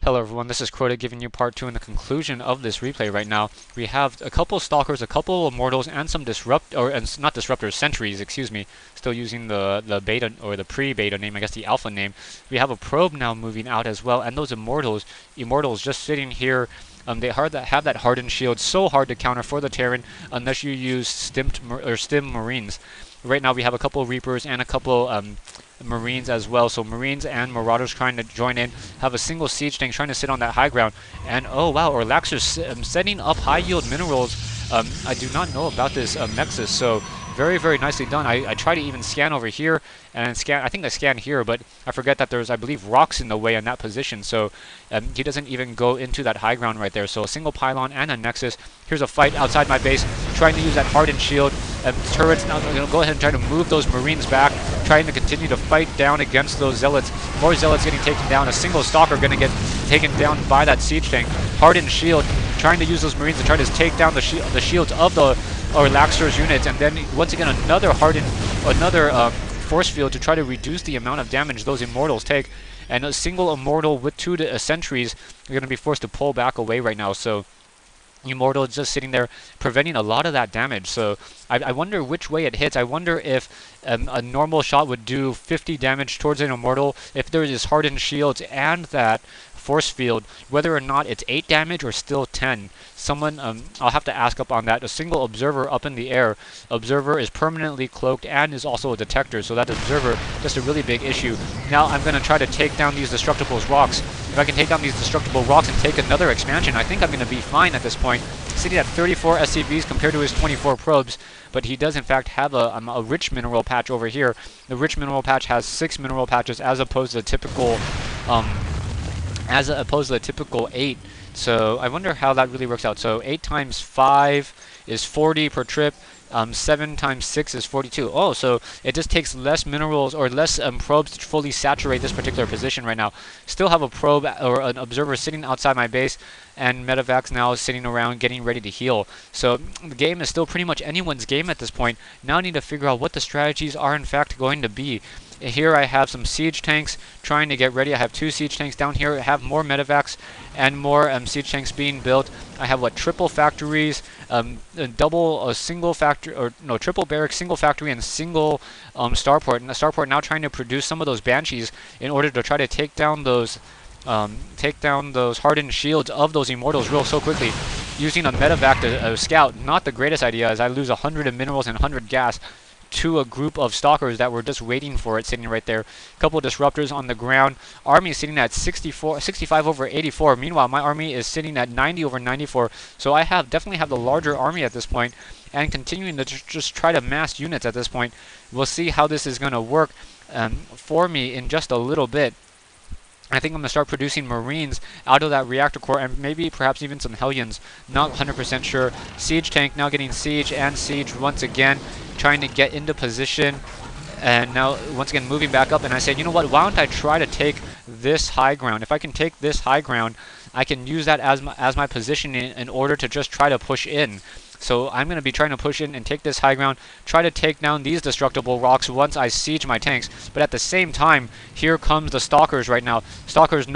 Hello everyone, this is Crota giving you part 2 and the conclusion of this replay right now. We have a couple stalkers, a couple immortals, and some not disruptors, sentries, excuse me. Still using the beta or the pre-beta name, I guess the alpha name. We have a probe now moving out as well, and those immortals just sitting here. They have that hardened shield, so hard to counter for the Terran unless you use stim Marines. Right now we have a couple Reapers and a couple Marines as well. So Marines and Marauders trying to join in, have a single siege tank trying to sit on that high ground. And oh wow, Orxlayer setting up high yield minerals. I do not know about this Nexus, so very nicely done. I try to even scan over here and scan. I think I scan here, but I forget that there's, I believe, rocks in the way in that position. So he doesn't even go into that high ground right there. So a single pylon and a Nexus. Here's a fight outside my base, trying to use that hardened shield. Turrets now going to go ahead and try to move those Marines back, trying to continue to fight down against those Zealots. More Zealots getting taken down. A single Stalker going to get taken down by that siege tank. Hardened shield, trying to use those Marines to try to take down the shields of the Orxlayer's units, and then once again another force field to try to reduce the amount of damage those immortals take. And a single immortal with two sentries are going to be forced to pull back away right now. So Immortal is just sitting there preventing a lot of that damage. So I wonder which way it hits. I wonder if a normal shot would do 50 damage towards an Immortal, if there is hardened shields and that force field, whether or not it's 8 damage or still 10. Someone, I'll have to ask up on that. A single observer up in the air. Observer is permanently cloaked and is also a detector, so that observer, just a really big issue. Now I'm going to try to take down these destructible rocks. If I can take down these destructible rocks and take another expansion, I think I'm going to be fine at this point. Sitting at 34 SCVs compared to his 24 probes, but he does in fact have a rich mineral patch over here. The rich mineral patch has 6 mineral patches as opposed to the typical 8. So I wonder how that really works out. So 8 times 5 is 40 per trip. 7 times 6 is 42. Oh, so it just takes less minerals or less probes to fully saturate this particular position right now. Still have a probe or an observer sitting outside my base, and Medevacs now sitting around getting ready to heal. So the game is still pretty much anyone's game at this point. Now I need to figure out what the strategies are in fact going to be. Here I have some siege tanks trying to get ready. I have 2 siege tanks down here. I have more medevacs and more siege tanks being built. I have triple factories, triple barracks, single factory, and single starport. And the starport now trying to produce some of those banshees in order to try to take down those hardened shields of those immortals so quickly. Using a medevac to scout, not the greatest idea, as I lose 100 of minerals and 100 gas to a group of stalkers that were just waiting for it, sitting right there. Couple disruptors on the ground. Army sitting at 65 over 84. Meanwhile, my army is sitting at 90 over 94. So I definitely have the larger army at this point, and continuing to just try to mass units at this point. We'll see how this is going to work for me in just a little bit. I think I'm going to start producing Marines out of that reactor core, and maybe perhaps even some Hellions. Not 100% sure. Siege tank now getting siege and siege once again, trying to get into position. And now once again moving back up, and I said, you know what, why don't I try to take this high ground? If I can take this high ground, I can use that as my position in order to just try to push in. So I'm going to be trying to push in and take this high ground, try to take down these destructible rocks once I siege my tanks. But at the same time, here comes the stalkers right now. Stalkers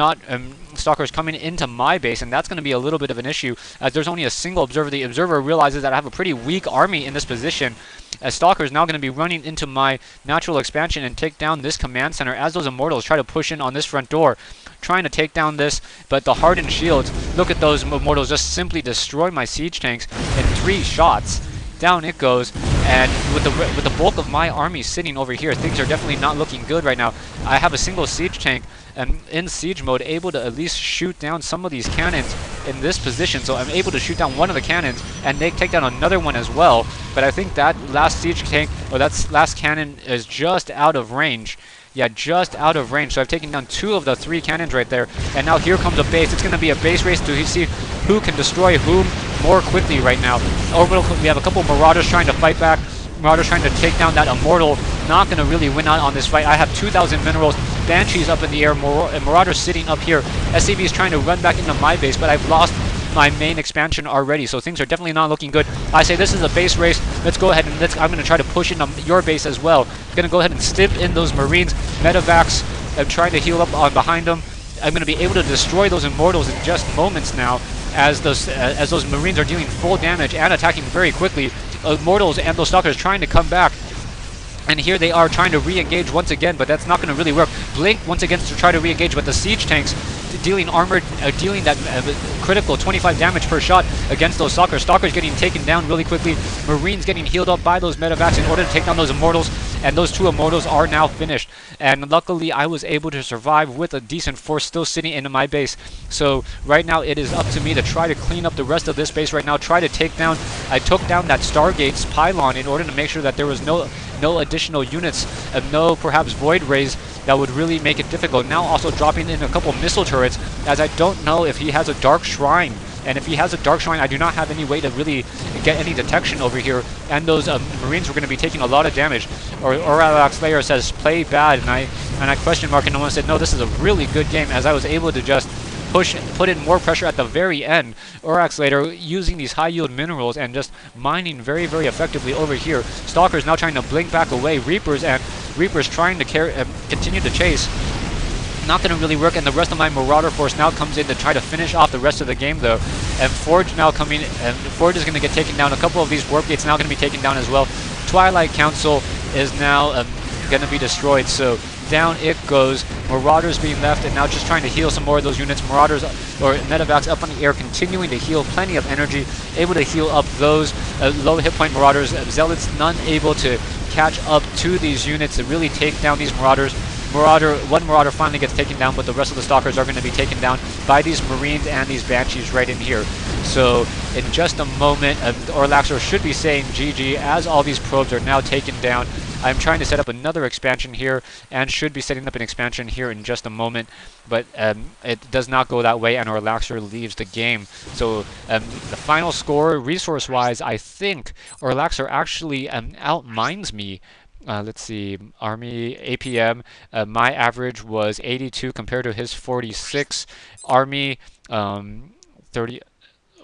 coming into my base, and that's going to be a little bit of an issue, as there's only a single observer. The observer realizes that I have a pretty weak army in this position, as Stalker is now going to be running into my natural expansion and take down this command center as those immortals try to push in on this front door, trying to take down this. But the hardened shields, look at those immortals just simply destroy my siege tanks in 3 shots. Down it goes, and with the bulk of my army sitting over here, things are definitely not looking good right now. I have a single siege tank and in siege mode, able to at least shoot down some of these cannons in this position. So I'm able to shoot down one of the cannons and they take down another one as well. But I think that last siege tank, or that last cannon, is just out of range. Yeah, just out of range. So I've taken down 2 of the 3 cannons right there. And now here comes a base. It's going to be a base race to see who can destroy whom more quickly right now. We have a couple Marauders trying to fight back. Marauders trying to take down that Immortal. Not going to really win out on this fight. I have 2,000 minerals. Banshees up in the air. Marauders sitting up here. SCV is trying to run back into my base, but I've lost my main expansion already, so things are definitely not looking good. I say this is a base race. Let's go ahead and I'm going to try to push into your base as well. Going to go ahead and stim in those Marines. Medevacs, I'm trying to heal up on behind them. I'm going to be able to destroy those Immortals in just moments now, as those Marines are dealing full damage and attacking very quickly. Immortals and those Stalkers trying to come back. And here they are trying to re-engage once again, but that's not going to really work. Blink once again to try to re-engage, but the siege tanks dealing dealing that critical 25 damage per shot against those Stalkers. Stalkers getting taken down really quickly. Marines getting healed up by those medevacs in order to take down those Immortals, and those 2 Immortals are now finished. And luckily, I was able to survive with a decent force still sitting in my base. So right now, it is up to me to try to clean up the rest of this base right now. Try to take down. I took down that Stargate's pylon in order to make sure that there was no additional units, no perhaps void rays that would really make it difficult. Now also dropping in a couple missile turrets, as I don't know if he has a dark shrine. And if he has a dark shrine, I do not have any way to really get any detection over here. And those Marines were going to be taking a lot of damage. Orxlayer says play bad, and I question mark, and I said no, this is a really good game, as I was able to just put in more pressure at the very end. Orxlayer using these high yield minerals and just mining very, very effectively over here. Stalkers now trying to blink back away. Reapers trying to continue to chase. Not going to really work, and the rest of my Marauder force now comes in to try to finish off the rest of the game though. And Forge now coming, and Forge is going to get taken down. A couple of these warp gates now going to be taken down as well. Twilight Council is now going to be destroyed, so down it goes. Marauders being left, and now just trying to heal some more of those units. Marauders or medevacs up on the air, continuing to heal, plenty of energy, able to heal up those low hit point Marauders. Zealots none able to catch up to these units to really take down these Marauders. One Marauder finally gets taken down, but the rest of the Stalkers are going to be taken down by these Marines and these Banshees right in here. So in just a moment, Orxlayer should be saying GG, as all these probes are now taken down. I'm trying to set up another expansion here, and should be setting up an expansion here in just a moment, but it does not go that way, and Orxlayer leaves the game. So the final score, resource-wise, I think Orxlayer actually outmines me. Let's see, Army APM, my average was 82 compared to his 46. Army 30.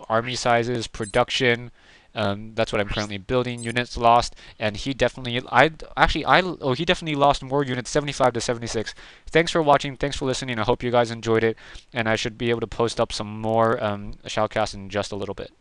Army sizes, production. That's what I'm currently building. Units lost, and he definitely, he definitely lost more units, 75 to 76. Thanks for watching. Thanks for listening. I hope you guys enjoyed it, and I should be able to post up some more shoutcasts in just a little bit.